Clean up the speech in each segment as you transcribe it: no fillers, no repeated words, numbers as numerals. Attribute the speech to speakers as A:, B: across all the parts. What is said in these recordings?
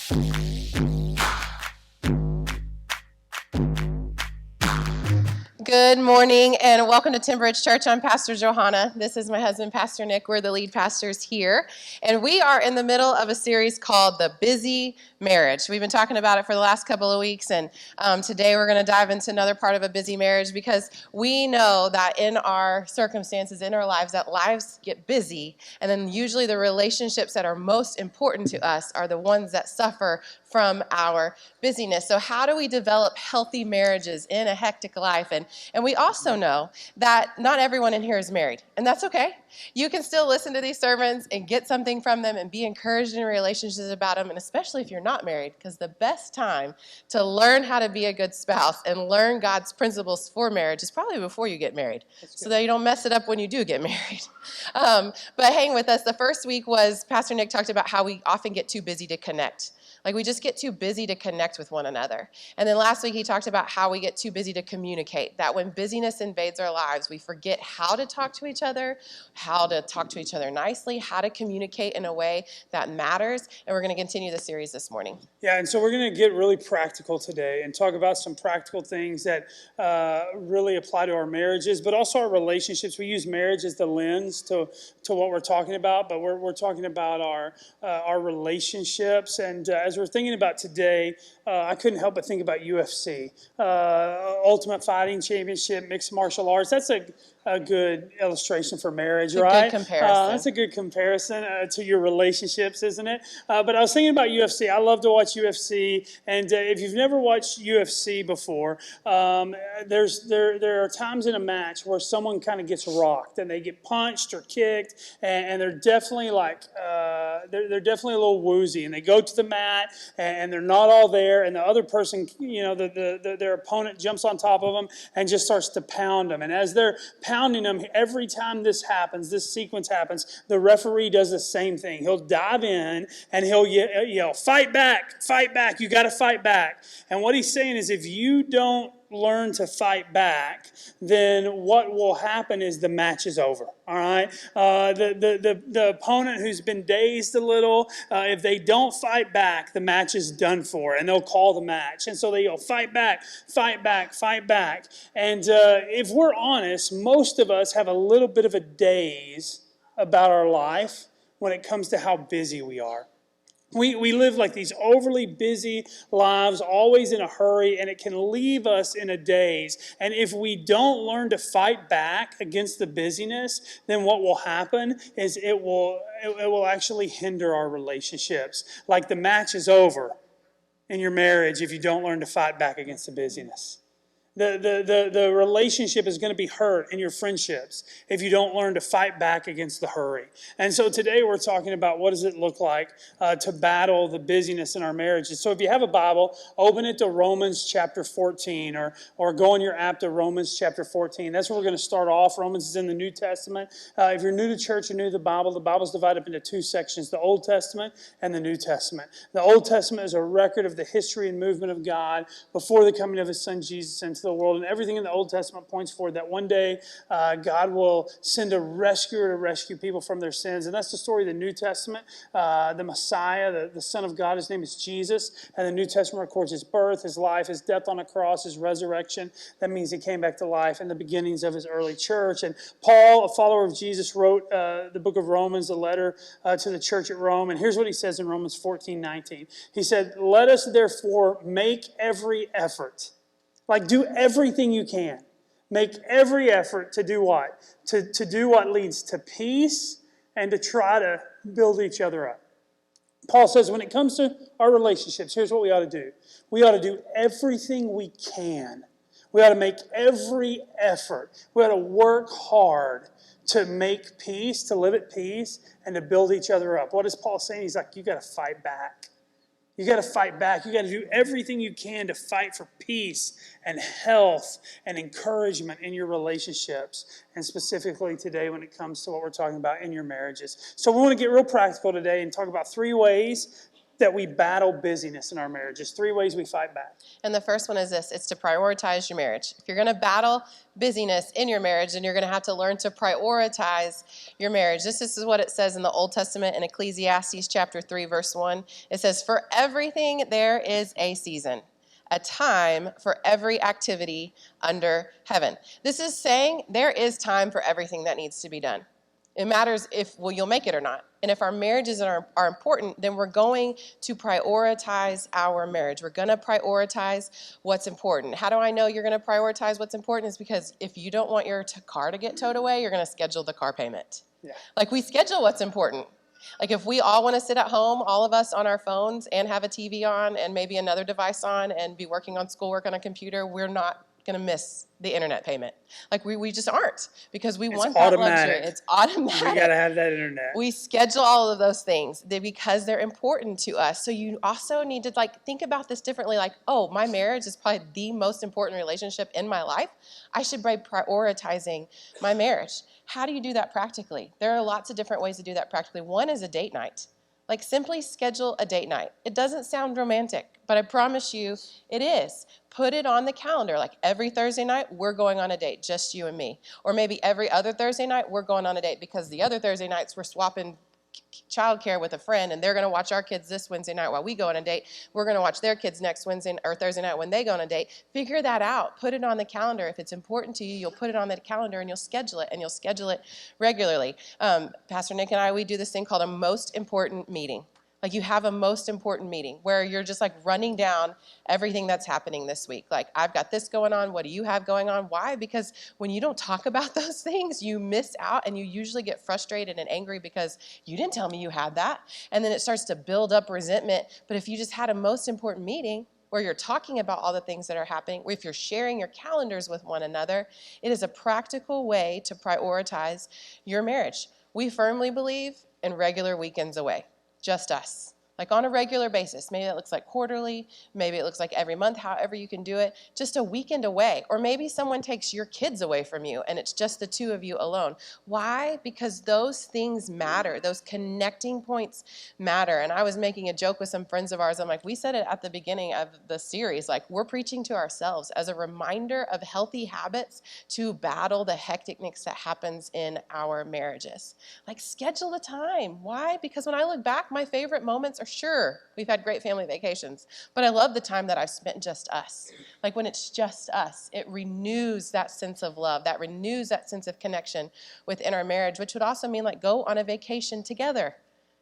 A: Good morning and welcome to Timberridge Church. I'm Pastor Johanna. This is my husband, Pastor Nick. We're the lead pastors here. And we are in the middle of a series called The Busy Marriage. We've been talking about it for the last couple of weeks, and today we're going to dive into another part of a busy marriage, because we know that in our circumstances, in our lives, that lives get busy, and then usually the relationships that are most important to us are the ones that suffer from our busyness. So how do we develop healthy marriages in a hectic life? And we also know that not everyone in here is married, and that's okay. You can still listen to these sermons and get something from them and be encouraged in relationships about them, and especially if you're not married, because the best time to learn how to be a good spouse and learn God's principles for marriage is probably before you get married, so that you don't mess it up when you do get married. But hang with us. The first week was Pastor Nick talked about how we often get too busy to connect. Like, we just get too busy to connect with one another. And then last week he talked about how we get too busy to communicate, that when busyness invades our lives, we forget how to talk to each other, how to talk to each other nicely, how to communicate in a way that matters. And we're going to continue the series this morning.
B: Yeah, and so we're going to get really practical today and talk about some practical things that really apply to our marriages, but also our relationships. We use marriage as the lens to what we're talking about, but we're talking about our relationships. And as we're thinking about today, I couldn't help but think about UFC, Ultimate Fighting Championship, mixed martial arts. That's a good illustration for marriage, right?
A: Good comparison.
B: That's a good comparison to your relationships, isn't it? But I was thinking about UFC. I love to watch UFC, and if you've never watched UFC before, there are times in a match where someone kind of gets rocked and they get punched or kicked, and they're definitely they're definitely a little woozy, and they go to the mat and they're not all there, and the other person, their opponent jumps on top of them and just starts to pound them, and as they're pounding them, every time this sequence happens, the referee does the same thing. He'll dive in and he'll yell, fight back, you got to fight back. And what he's saying is, if you don't learn to fight back, then what will happen is the match is over. All right, the opponent who's been dazed a little, if they don't fight back, the match is done for, and they'll call the match. And so they go, fight back, fight back, fight back. And if we're honest, most of us have a little bit of a daze about our life when it comes to how busy we are. We live like these overly busy lives, always in a hurry, and it can leave us in a daze. And if we don't learn to fight back against the busyness, then what will happen is it will actually hinder our relationships. Like, the match is over in your marriage if you don't learn to fight back against the busyness. The relationship is going to be hurt in your friendships if you don't learn to fight back against the hurry. And so today we're talking about what does it look like to battle the busyness in our marriages. So if you have a Bible, open it to Romans chapter 14 or go on your app to Romans chapter 14. That's where we're going to start off. Romans is in the New Testament. If you're new to church or new to the Bible's divided up into two sections, the Old Testament and the New Testament. The Old Testament is a record of the history and movement of God before the coming of his son Jesus into the world, and everything in the Old Testament points forward that one day God will send a rescuer to rescue people from their sins. And that's the story of the New Testament. The Messiah, the Son of God, his name is Jesus, and the New Testament records his birth, his life, his death on a cross, his resurrection. That means he came back to life, and the beginnings of his early church. And Paul, a follower of Jesus, wrote the book of Romans, a letter to the church at Rome. And here's what he says in Romans 14:19. He said, "Let us therefore make every effort." Like, do everything you can. Make every effort to do what? To do what leads to peace and to try to build each other up. Paul says when it comes to our relationships, here's what we ought to do. We ought to do everything we can. We ought to make every effort. We ought to work hard to make peace, to live at peace, and to build each other up. What is Paul saying? He's like, you got to fight back. You got to fight back. You got to do everything you can to fight for peace and health and encouragement in your relationships, and specifically today when it comes to what we're talking about in your marriages. So we want to get real practical today and talk about 3 ways that we battle busyness in our marriages. 3 ways we fight back.
A: And the first one is this: it's to prioritize your marriage. If you're going to battle busyness in your marriage, then you're going to have to learn to prioritize your marriage. This is what it says in the Old Testament in Ecclesiastes chapter 3, verse 1. It says, "For everything there is a season, a time for every activity under heaven." This is saying there is time for everything that needs to be done. It matters if you'll make it or not. And if our marriages are important, then we're going to prioritize our marriage. We're going to prioritize what's important. How do I know you're going to prioritize what's important? Is because if you don't want your car to get towed away, you're going to schedule the car payment.
B: Yeah.
A: Like, we schedule what's important. Like, if we all want to sit at home, all of us on our phones, and have a TV on and maybe another device on and be working on schoolwork on a computer, we're not going to miss the internet payment. Like, we just aren't, because we want that luxury. It's automatic.
B: We got to have that internet.
A: We schedule all of those things because they're important to us. So you also need to think about this differently. Like, oh, my marriage is probably the most important relationship in my life. I should be prioritizing my marriage. How do you do that practically? There are lots of different ways to do that practically. One is a date night. Like, simply schedule a date night. It doesn't sound romantic, but I promise you it is. Put it on the calendar. Like, every Thursday night, we're going on a date, just you and me. Or maybe every other Thursday night, we're going on a date, because the other Thursday nights, we're swapping childcare with a friend, and they're going to watch our kids this Wednesday night while we go on a date. We're going to watch their kids next Wednesday or Thursday night when they go on a date. Figure that out. Put it on the calendar. If it's important to you, you'll put it on the calendar, and you'll schedule it, and you'll schedule it regularly. Pastor Nick and I, we do this thing called a most important meeting. Like, you have a most important meeting where you're just running down everything that's happening this week. Like, I've got this going on. What do you have going on? Why? Because when you don't talk about those things, you miss out, and you usually get frustrated and angry because you didn't tell me you had that. And then it starts to build up resentment. But if you just had a most important meeting where you're talking about all the things that are happening, or if you're sharing your calendars with one another, it is a practical way to prioritize your marriage. We firmly believe in regular weekends away. Just us. Like, on a regular basis. Maybe it looks like quarterly. Maybe it looks like every month, however you can do it. Just a weekend away. Or maybe someone takes your kids away from you and it's just the two of you alone. Why? Because those things matter. Those connecting points matter. And I was making a joke with some friends of ours. I'm like, we said it at the beginning of the series. Like, we're preaching to ourselves as a reminder of healthy habits to battle the hecticness that happens in our marriages. Like, schedule the time. Why? Because when I look back, my favorite moments are, sure, we've had great family vacations, but I love the time that I've spent just us. Like, when it's just us, it renews that sense of love, that renews that sense of connection within our marriage, which would also mean, like, go on a vacation together.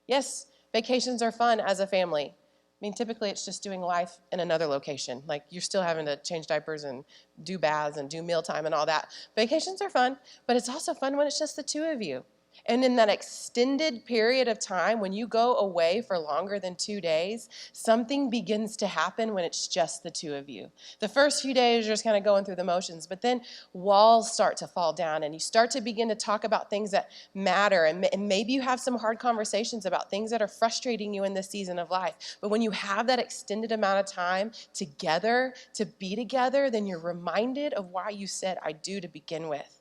A: Yes, vacations are fun as a family. I mean, typically it's just doing life in another location. Like, you're still having to change diapers and do baths and do mealtime and all that. Vacations are fun, but it's also fun when it's just the two of you. And in that extended period of time, when you go away for longer than 2 days, something begins to happen when it's just the two of you. The first few days, you're just kind of going through the motions, but then walls start to fall down, and you start to begin to talk about things that matter, and maybe you have some hard conversations about things that are frustrating you in this season of life. But when you have that extended amount of time together, to be together, then you're reminded of why you said "I do" to begin with.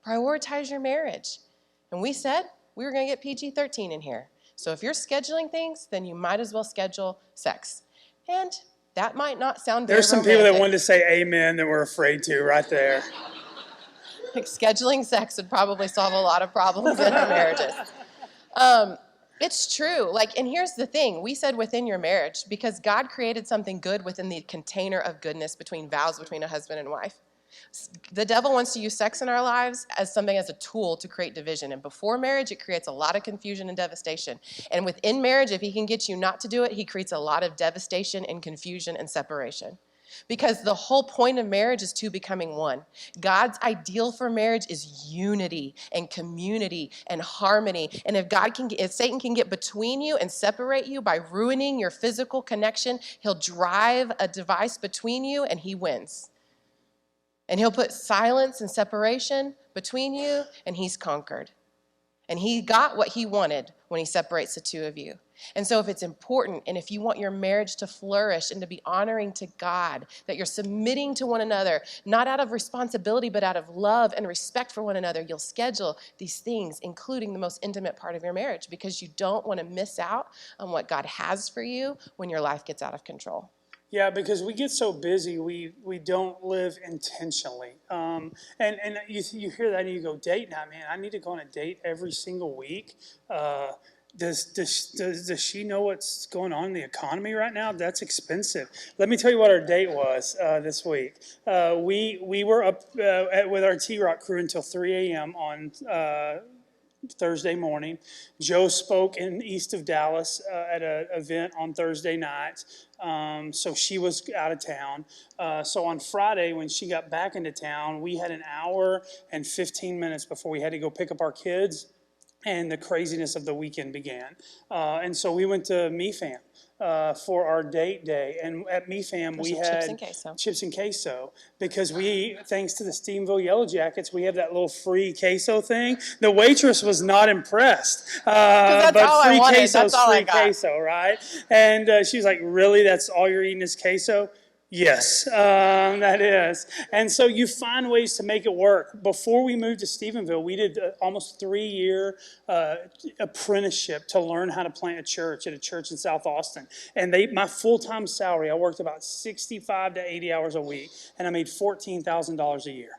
A: Prioritize your marriage. And we said we were going to get PG-13 in here. So if you're scheduling things, then you might as well schedule sex. And that might not sound very
B: There's some
A: romantic.
B: people that wanted to say amen that we're afraid to right there.
A: Like, scheduling sex would probably solve a lot of problems in our marriages. It's true. Like, and here's the thing. We said within your marriage, because God created something good within the container of goodness between vows between a husband and wife. The devil wants to use sex in our lives as a tool to create division. And before marriage, it creates a lot of confusion and devastation. And within marriage, if he can get you not to do it, he creates a lot of devastation and confusion and separation. Because the whole point of marriage is two becoming one. God's ideal for marriage is unity and community and harmony. And if Satan can get between you and separate you by ruining your physical connection, he'll drive a device between you and he wins. And he'll put silence and separation between you, and he's conquered. And he got what he wanted. when he separates the two of you. And so if it's important and if you want your marriage to flourish and to be honoring to God, that you're submitting to one another, not out of responsibility, but out of love and respect for one another, you'll schedule these things, including the most intimate part of your marriage, because you don't want to miss out on what God has for you when your life gets out of control.
B: Yeah, because we get so busy, we don't live intentionally. And you hear that and you go, date night, man, I need to go on a date every single week. Does she know what's going on in the economy right now? That's expensive. Let me tell you what our date was this week. We were up with our T-Rock crew until 3 a.m. on Thursday morning. Joe spoke in east of Dallas at an event on Thursday night. So she was out of town. So on Friday, when she got back into town, we had an hour and 15 minutes before we had to go pick up our kids, and the craziness of the weekend began. And so we went to MeFam for our date day. And at MeFam, we had chips and queso, because thanks to the Steamville Yellow Jackets, we have that little free queso thing. The waitress was not impressed.
A: That's
B: but
A: all
B: free
A: I wanted.
B: queso is
A: That's all I
B: free
A: got.
B: queso, right? And she was like, really? That's all you're eating is queso? Yes, that is. And so you find ways to make it work. Before we moved to Stephenville, we did almost 3-year apprenticeship to learn how to plant a church at a church in South Austin. And my full-time salary, I worked about 65 to 80 hours a week, and I made $14,000 a year.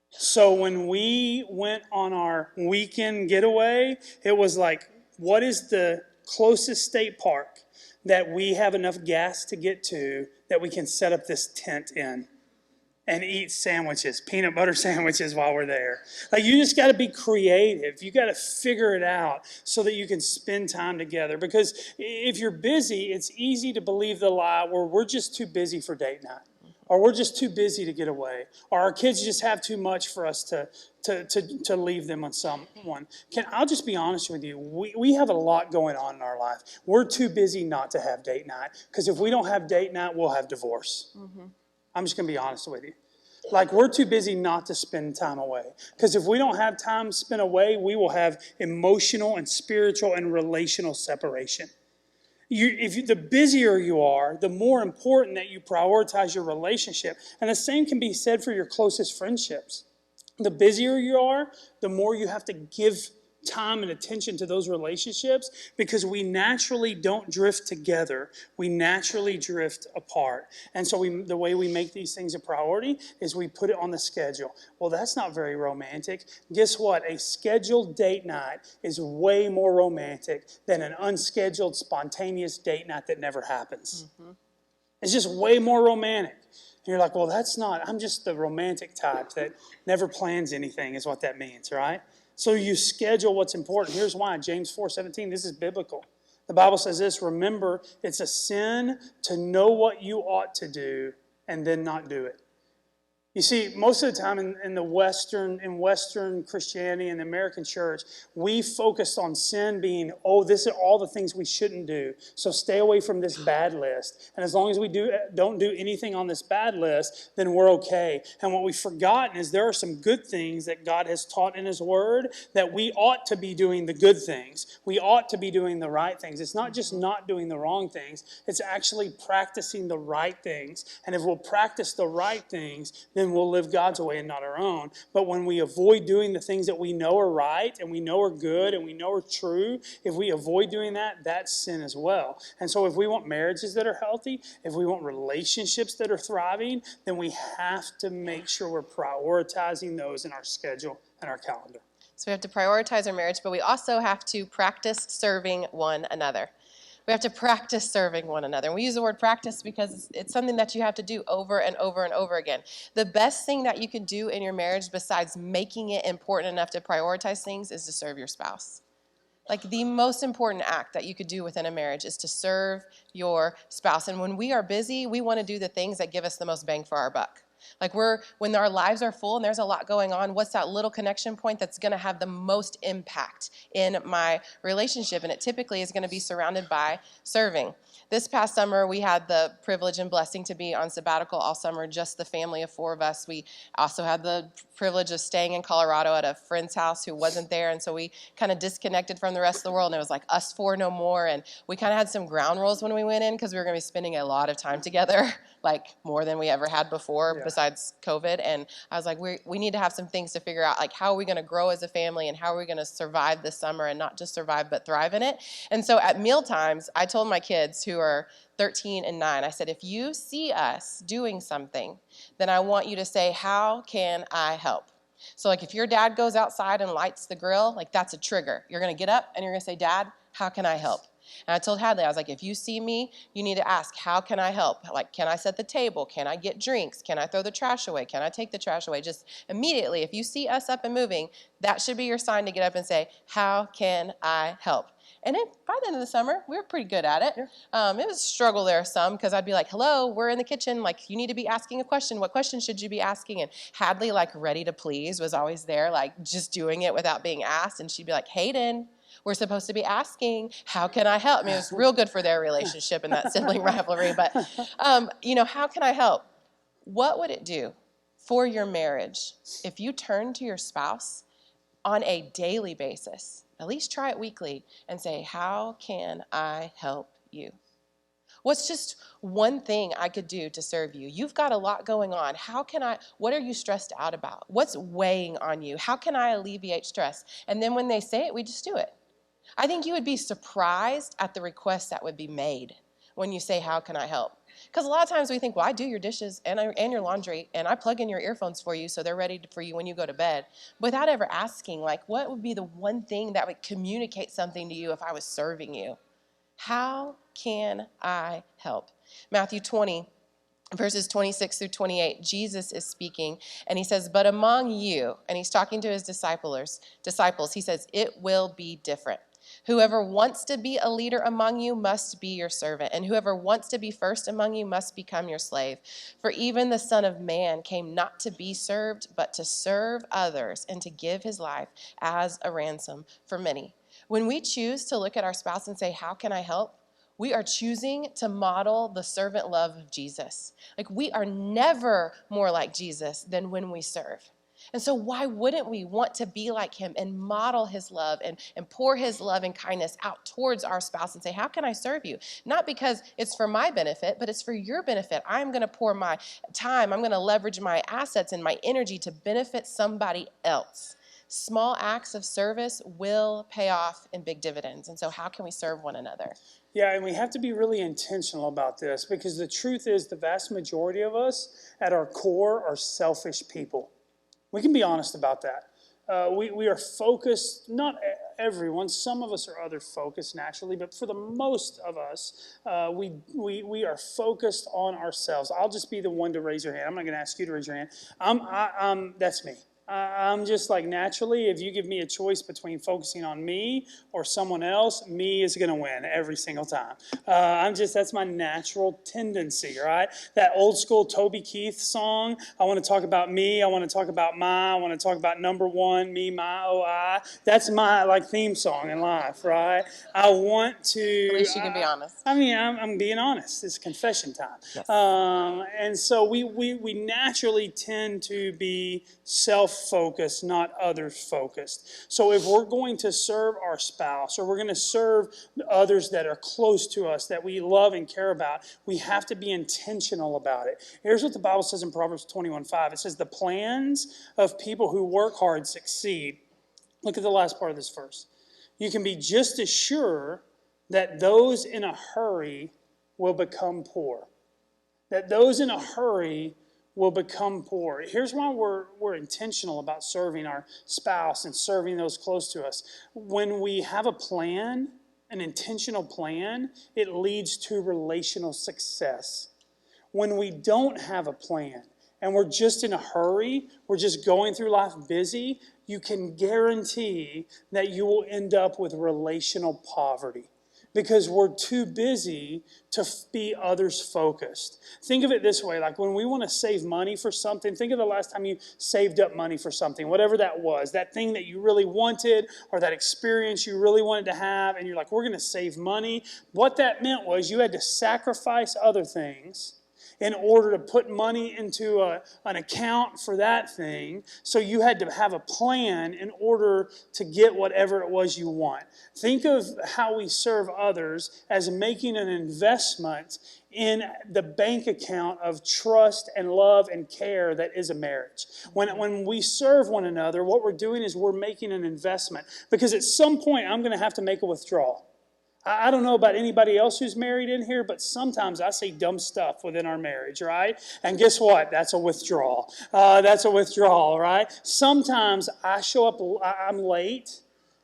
B: So when we went on our weekend getaway, it was like, what is the closest state park that we have enough gas to get to that we can set up this tent in and eat sandwiches, peanut butter sandwiches while we're there? Like, you just got to be creative. You got to figure it out so that you can spend time together. Because if you're busy, it's easy to believe the lie where we're just too busy for date night, or we're just too busy to get away, or our kids just have too much for us to leave them on someone. I'll just be honest with you. We have a lot going on in our life. We're too busy not to have date night, because if we don't have date night, we'll have divorce. I'm just going to be honest with you. Like, we're too busy not to spend time away, because if we don't have time spent away, we will have emotional and spiritual and relational separation. The busier you are, the more important that you prioritize your relationship. And the same can be said for your closest friendships. The busier you are, the more you have to give time and attention to those relationships, because we naturally don't drift together. We naturally drift apart. And so the way we make these things a priority is we put it on the schedule. Well, that's not very romantic. Guess what? A scheduled date night is way more romantic than an unscheduled, spontaneous date night that never happens. It's just way more romantic. And you're like, well, I'm just the romantic type that never plans anything, is what that means, right? So you schedule what's important. Here's why. James 4:17, this is biblical. The Bible says this: remember, it's a sin to know what you ought to do and then not do it. You see, most of the time in Western Christianity and the American church, we focus on sin being, this are all the things we shouldn't do, so stay away from this bad list. And as long as we don't do anything on this bad list, then we're okay. And what we've forgotten is there are some good things that God has taught in His Word, that we ought to be doing the good things. We ought to be doing the right things. It's not just not doing the wrong things. It's actually practicing the right things. And if we'll practice the right things, then we'll live God's way and not our own. But when we avoid doing the things that we know are right and we know are good and we know are true, if we avoid doing that, that's sin as well. And so if we want marriages that are healthy, if we want relationships that are thriving, then we have to make sure we're prioritizing those in our schedule and our calendar.
A: So we have to prioritize our marriage, but we also have to practice serving one another. We have to practice serving one another. And we use the word practice because it's something that you have to do over and over and over again. The best thing that you can do in your marriage, besides making it important enough to prioritize things, is to serve your spouse. Like, the most important act that you could do within a marriage is to serve your spouse. And when we are busy, we want to do the things that give us the most bang for our buck. Like when our lives are full and there's a lot going on, what's that little connection point that's going to have the most impact in my relationship? And it typically is going to be surrounded by serving. This past summer, we had the privilege and blessing to be on sabbatical all summer, just the family of 4 of us. We also had the privilege of staying in Colorado at a friend's house who wasn't there, and so we kind of disconnected from the rest of the world, and it was like us 4 no more, and we kind of had some ground rules when we went in because we were going to be spending a lot of time together, like more than we ever had before besides COVID, and I was like, we need to have some things to figure out, like how are we going to grow as a family and how are we going to survive this summer and not just survive but thrive in it. And so at meal times, I told my kids who are 13 and 9, I said, if you see us doing something, then I want you to say, how can I help? So like if your dad goes outside and lights the grill, like that's a trigger. You're going to get up and you're going to say, Dad, how can I help? And I told Hadley, I was like, if you see me, you need to ask, how can I help? Like, can I set the table? Can I get drinks? Can I throw the trash away? Can I take the trash away? Just immediately, if you see us up and moving, that should be your sign to get up and say, how can I help? And by the end of the summer, we were pretty good at it. Yeah. It was a struggle there some because I'd be like, hello, we're in the kitchen. Like, you need to be asking a question. What question should you be asking? And Hadley, like, ready to please, was always there, like, just doing it without being asked. And she'd be like, Hayden, we're supposed to be asking, how can I help? I mean, it was real good for their relationship and that sibling rivalry. But, how can I help? What would it do for your marriage if you turn to your spouse on a daily basis, at least try it weekly, and say, how can I help you? What's just one thing I could do to serve you? You've got a lot going on. What are you stressed out about? What's weighing on you? How can I alleviate stress? And then when they say it, we just do it. I think you would be surprised at the requests that would be made when you say, how can I help? Because a lot of times we think, well, I do your dishes and your laundry, and I plug in your earphones for you so they're ready for you when you go to bed, without ever asking, like, what would be the one thing that would communicate something to you if I was serving you? How can I help? Matthew 20, verses 26 through 28, Jesus is speaking, and he says, but among you, and he's talking to his disciples, he says, it will be different. Whoever wants to be a leader among you must be your servant, and whoever wants to be first among you must become your slave. For even the Son of Man came not to be served, but to serve others and to give his life as a ransom for many. When we choose to look at our spouse and say, how can I help? We are choosing to model the servant love of Jesus. Like, we are never more like Jesus than when we serve. And so why wouldn't we want to be like him and model his love and pour his love and kindness out towards our spouse and say, how can I serve you? Not because it's for my benefit, but it's for your benefit. I'm going to pour my time. I'm going to leverage my assets and my energy to benefit somebody else. Small acts of service will pay off in big dividends. And so how can we serve one another?
B: Yeah, and we have to be really intentional about this, because the truth is the vast majority of us at our core are selfish people. We can be honest about that. We are focused, not everyone, some of us are other focused naturally, but for the most of us, we are focused on ourselves. I'll just be the one to raise your hand. I'm not going to ask you to raise your hand. That's me. I'm just like, naturally, if you give me a choice between focusing on me or someone else, me is going to win every single time. That's my natural tendency, right? That old school Toby Keith song, I want to talk about me, I want to talk about I want to talk about number one, me, my, oh, I. That's my theme song in life, right? I want to.
A: At least you can be honest.
B: I'm being honest. It's confession time.
A: Yes.
B: And so we naturally tend to be self-focused, not others-focused. So if we're going to serve our spouse, or we're going to serve others that are close to us, that we love and care about, we have to be intentional about it. Here's what the Bible says in Proverbs 21:5. It says, the plans of people who work hard succeed. Look at the last part of this verse. You can be just as sure that those in a hurry will become poor. That those in a hurry will become poor. Here's why we're intentional about serving our spouse and serving those close to us. When we have a plan, an intentional plan, it leads to relational success. When we don't have a plan and we're just in a hurry, we're just going through life busy, you can guarantee that you will end up with relational poverty. because we're too busy to be others focused. Think of it this way, like when we want to save money for something, think of the last time you saved up money for something, whatever that was, that thing that you really wanted or that experience you really wanted to have, and you're like, we're going to save money. What that meant was you had to sacrifice other things in order to put money into an account for that thing. So you had to have a plan in order to get whatever it was you want. Think of how we serve others as making an investment in the bank account of trust and love and care that is a marriage. When we serve one another, what we're doing is we're making an investment. Because at some point, I'm going to have to make a withdrawal. I don't know about anybody else who's married in here, but sometimes I say dumb stuff within our marriage, right? And guess what? That's a withdrawal. That's a withdrawal, right? Sometimes I show up, I'm late,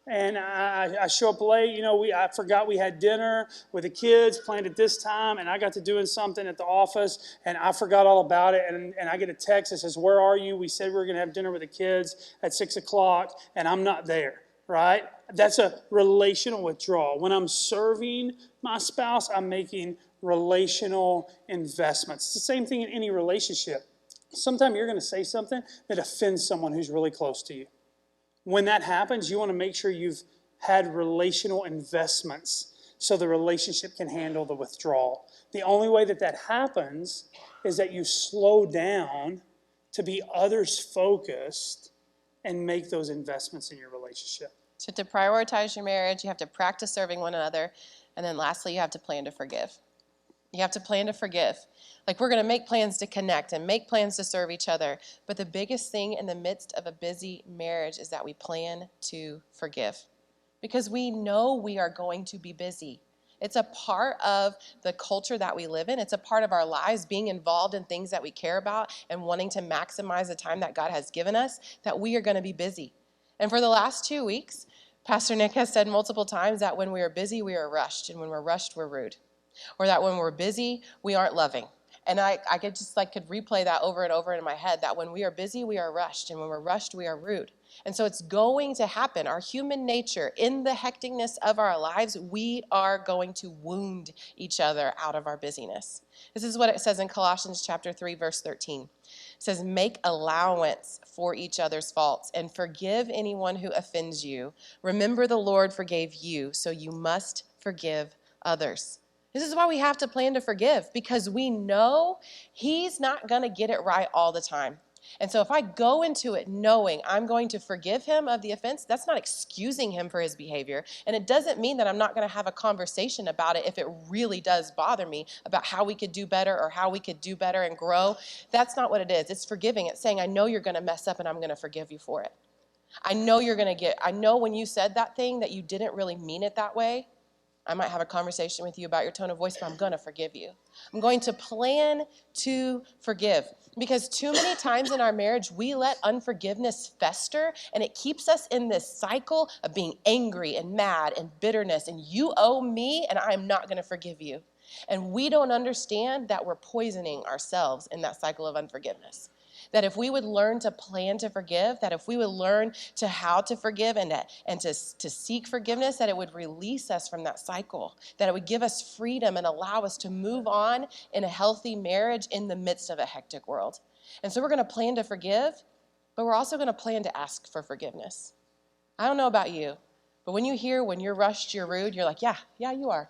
B: and I show up late. You know, I forgot we had dinner with the kids planned at this time, and I got to doing something at the office, and I forgot all about it. And I get a text that says, "Where are you? We said we were going to have dinner with the kids at 6 o'clock, and I'm not there." Right? That's a relational withdrawal. When I'm serving my spouse, I'm making relational investments. It's the same thing in any relationship. Sometimes you're going to say something that offends someone who's really close to you. When that happens, you want to make sure you've had relational investments so the relationship can handle the withdrawal. The only way that that happens is that you slow down to be others focused and make those investments in your relationship.
A: So to prioritize your marriage, you have to practice serving one another. And then lastly, you have to plan to forgive. You have to plan to forgive. Like, we're going to make plans to connect and make plans to serve each other. But the biggest thing in the midst of a busy marriage is that we plan to forgive. Because we know we are going to be busy. It's a part of the culture that we live in. It's a part of our lives, being involved in things that we care about and wanting to maximize the time that God has given us, that we are going to be busy. And for the last 2 weeks, Pastor Nick has said multiple times that when we are busy, we are rushed. And when we're rushed, we're rude. Or that when we're busy, we aren't loving. And I could replay that over and over in my head, that when we are busy, we are rushed. And when we're rushed, we are rude. And so it's going to happen. Our human nature, in the hecticness of our lives, we are going to wound each other out of our busyness. This is what it says in Colossians chapter 3, verse 13. It says, "Make allowance for each other's faults and forgive anyone who offends you. Remember the Lord forgave you, so you must forgive others." This is why we have to plan to forgive, because we know He's not going to get it right all the time. And so if I go into it knowing I'm going to forgive him of the offense, that's not excusing him for his behavior. And it doesn't mean that I'm not going to have a conversation about it if it really does bother me, about how we could do better or how we could do better and grow. That's not what it is. It's forgiving. It's saying, I know you're going to mess up and I'm going to forgive you for it. I know when you said that thing that you didn't really mean it that way. I might have a conversation with you about your tone of voice, but I'm going to forgive you. I'm going to plan to forgive. Because too many times in our marriage, we let unforgiveness fester, and it keeps us in this cycle of being angry and mad and bitterness, and you owe me, and I'm not going to forgive you. And we don't understand that we're poisoning ourselves in that cycle of unforgiveness. That if we would learn to plan to forgive, that if we would learn to how to forgive and to seek forgiveness, that it would release us from that cycle, that it would give us freedom and allow us to move on in a healthy marriage in the midst of a hectic world. And so we're going to plan to forgive, but we're also going to plan to ask for forgiveness. I don't know about you, but when you hear when you're rushed, you're rude, you're like, yeah, you are.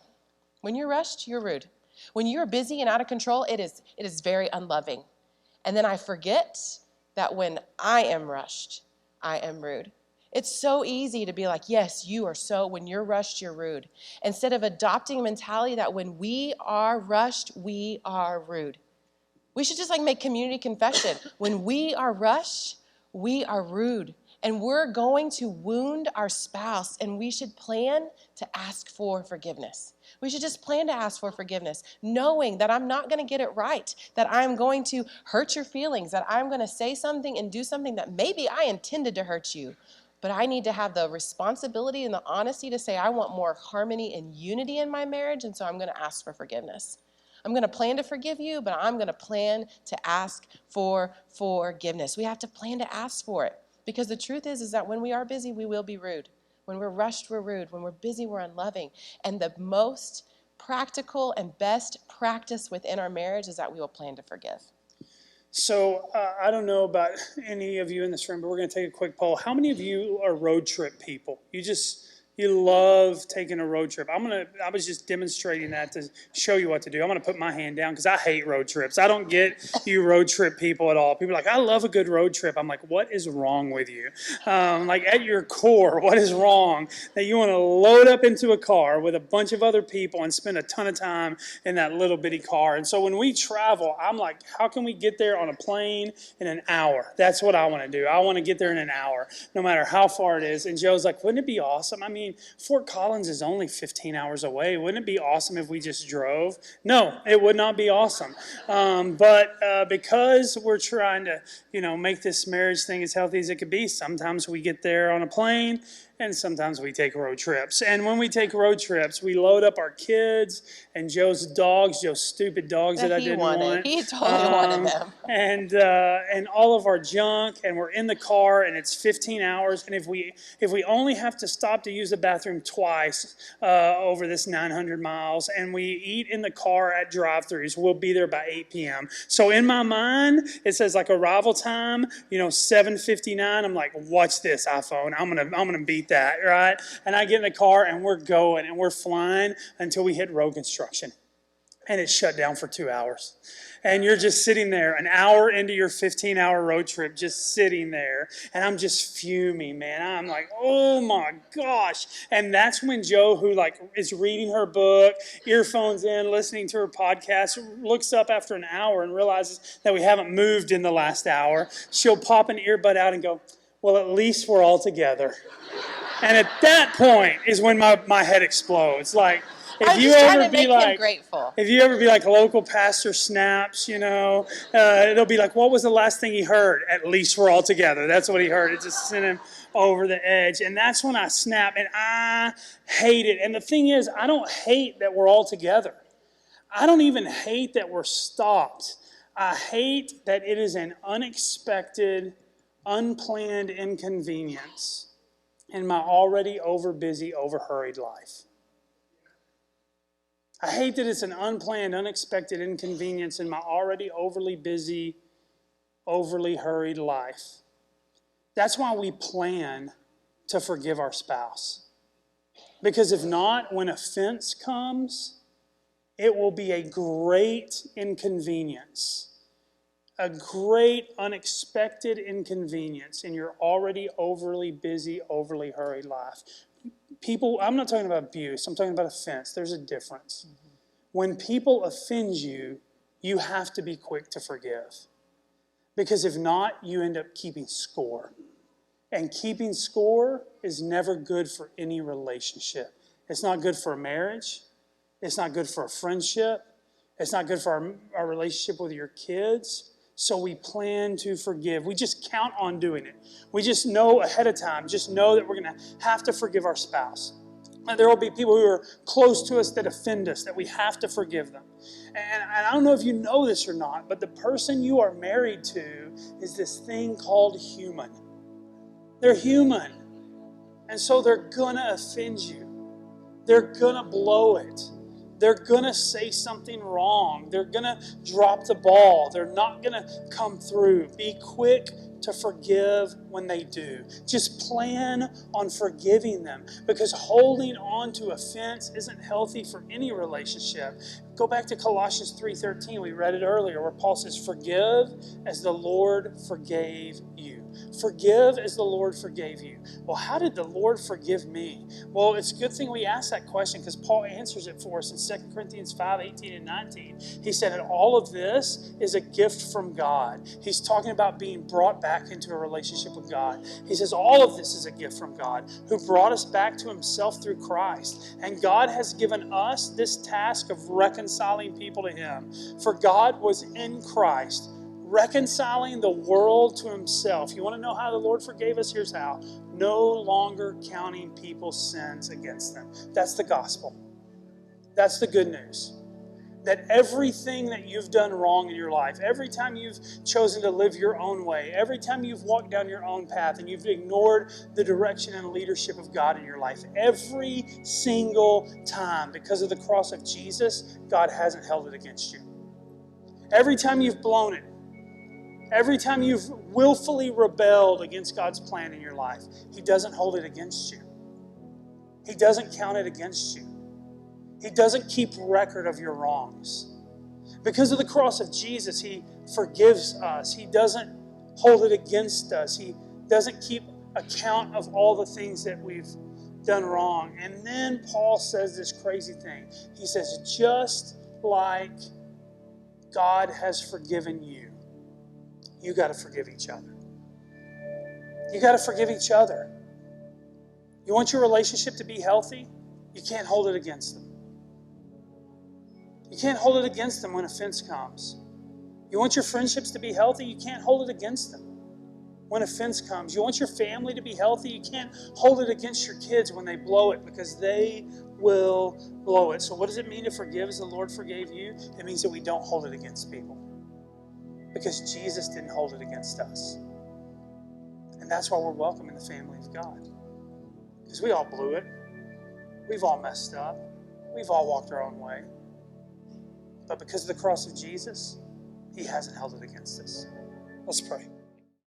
A: When you're rushed, you're rude. When you're busy and out of control, it is very unloving. And then I forget that when I am rushed, I am rude. It's so easy to be like, yes, when you're rushed, you're rude. Instead of adopting a mentality that when we are rushed, we are rude. We should just make community confession. When we are rushed, we are rude. And we're going to wound our spouse, and we should plan to ask for forgiveness. We should just plan to ask for forgiveness, knowing that I'm not going to get it right, that I'm going to hurt your feelings, that I'm going to say something and do something that maybe I intended to hurt you. But I need to have the responsibility and the honesty to say I want more harmony and unity in my marriage, and so I'm going to ask for forgiveness. I'm going to plan to forgive you, but I'm going to plan to ask for forgiveness. We have to plan to ask for it. Because the truth is that when we are busy, we will be rude. When we're rushed, we're rude. When we're busy, we're unloving. And the most practical and best practice within our marriage is that we will plan to forgive.
B: So I don't know about any of you in this room, but we're going to take a quick poll. How many of you are road trip people? You love taking a road trip. I was just demonstrating that to show you what to do. I'm going to put my hand down because I hate road trips. I don't get you road trip people at all. People are like, I love a good road trip. I'm like, what is wrong with you? Like at your core, what is wrong that you want to load up into a car with a bunch of other people and spend a ton of time in that little bitty car? And so when we travel, I'm like, how can we get there on a plane in an hour? That's what I want to do. I want to get there in an hour, no matter how far it is. And Joe's like, wouldn't it be awesome? I mean, Fort Collins is only 15 hours away. Wouldn't it be awesome if we just drove? No, it would not be awesome. But because we're trying to, make this marriage thing as healthy as it could be, sometimes we get there on a plane and sometimes we take road trips. And when we take road trips, we load up our kids and Joe's dogs, Joe's stupid dogs that I didn't want.
A: He totally wanted them.
B: And all of our junk, and we're in the car, and it's 15 hours. And if we only have to stop to use the bathroom twice over this 900 miles, and we eat in the car at drive-thrus, we'll be there by 8 p.m. So in my mind, it says like arrival time, 7:59. I'm like, watch this, iPhone. I'm gonna beat that, right? And I get in the car, and we're going, and we're flying until we hit road construction, and it's shut down for 2 hours. And you're just sitting there an hour into your 15-hour road trip, just sitting there. And I'm just fuming, man. I'm like, oh my gosh. And that's when Joe, who is reading her book, earphones in, listening to her podcast, looks up after an hour and realizes that we haven't moved in the last hour. She'll pop an earbud out and go, well, at least we're all together. And at that point is when my head explodes.
A: If you ever be
B: like local pastor snaps, it'll be like, what was the last thing he heard? At least we're all together. That's what he heard. It just sent him over the edge. And that's when I snap, and I hate it. And the thing is, I don't hate that we're all together. I don't even hate that we're stopped. I hate that it is an unexpected, unplanned inconvenience in my already overbusy, overhurried life. I hate that it's an unplanned, unexpected inconvenience in my already overly busy, overly hurried life. That's why we plan to forgive our spouse. Because if not, when offense comes, it will be a great inconvenience. A great unexpected inconvenience in your already overly busy, overly hurried life. People, I'm not talking about abuse, I'm talking about offense. There's a difference. When people offend you, you have to be quick to forgive. Because if not, you end up keeping score. And keeping score is never good for any relationship. It's not good for a marriage. It's not good for a friendship. It's not good for our relationship with your kids. So we plan to forgive. We just count on doing it. We just know ahead of time, just know that we're going to have to forgive our spouse. And there will be people who are close to us that offend us, that we have to forgive them. And I don't know if you know this or not, but the person you are married to is this thing called human. They're human. And so they're going to offend you. They're going to blow it. They're going to say something wrong. They're going to drop the ball. They're not going to come through. Be quick to forgive when they do. Just plan on forgiving them, because holding on to offense isn't healthy for any relationship. Go back to Colossians 3:13. We read it earlier where Paul says, forgive as the Lord forgave you. Forgive as the Lord forgave you. Well, how did the Lord forgive me? Well, it's a good thing we asked that question, because Paul answers it for us in 2 Corinthians 5:18 and 19. He said, and all of this is a gift from God. He's talking about being brought back into a relationship with God. He says, all of this is a gift from God, who brought us back to himself through Christ. And God has given us this task of reconciling people to him. For God was in Christ, reconciling the world to himself. You want to know how the Lord forgave us? Here's how. No longer counting people's sins against them. That's the gospel. That's the good news. that everything that you've done wrong in your life, every time you've chosen to live your own way, every time you've walked down your own path and you've ignored the direction and leadership of God in your life, every single time, because of the cross of Jesus, God hasn't held it against you. Every time you've blown it, every time you've willfully rebelled against God's plan in your life, He doesn't hold it against you. He doesn't count it against you. He doesn't keep record of your wrongs. Because of the cross of Jesus, He forgives us. He doesn't hold it against us. He doesn't keep account of all the things that we've done wrong. And then Paul says this crazy thing. He says, just like God has forgiven you, you got to forgive each other. You got to forgive each other. You want your relationship to be healthy? You can't hold it against them. You can't hold it against them when offense comes. You want your friendships to be healthy? You can't hold it against them when offense comes. You want your family to be healthy? You can't hold it against your kids when they blow it, because they will blow it. So what does it mean to forgive as the Lord forgave you? It means that we don't hold it against people, because Jesus didn't hold it against us. And that's why we're welcome in the family of God. Because we all blew it. We've all messed up. We've all walked our own way. But because of the cross of Jesus, He hasn't held it against us. Let's pray.